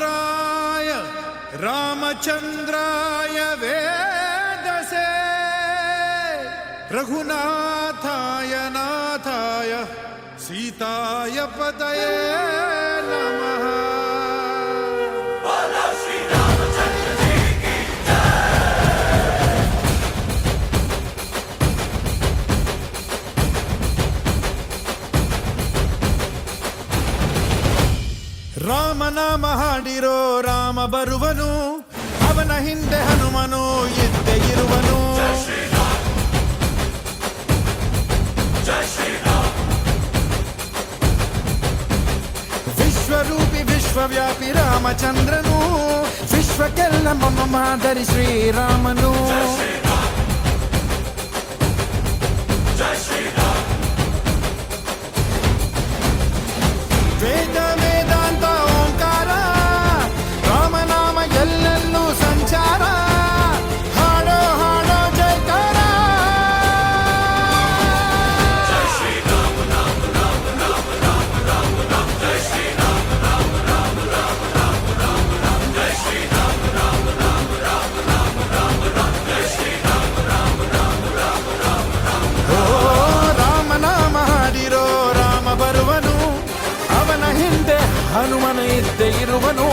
रामाय रामचंद्राय वेदसे रघुनाथाय नाथाय सीताय पतये नमः। ರಾಮನಾಮ ಹಾಡಿರೋ ರಾಮ ಬರುವನು, ಅವನ ಹಿಂದೆ ಹನುಮನು ಇದ್ದೇ ಇರುವನು. ವಿಶ್ವರೂಪಿ ವಿಶ್ವವ್ಯಾಪಿ ರಾಮಚಂದ್ರನು, ವಿಶ್ವಕ್ಕೆಲ್ಲ ಮಮ ಮಾದರಿ ಶ್ರೀರಾಮನು. ವೇದ ವೇದಾಂತ ಓಂಕಾರ, ರಾಮನಾಮ ಎಲ್ಲೆಲ್ಲೂ ಸಂಚಾರ. ಹಾಡೋ ಹಾಡೋ ಜಯಕಾರ. ರಾಮನಾಮ ಹಾಡಿರೋ ರಾಮ ಬರುವನು, ಅವನ ಹಿಂದೆ ಹನುಮನ ಇದ್ದೇ ಇರುವನು.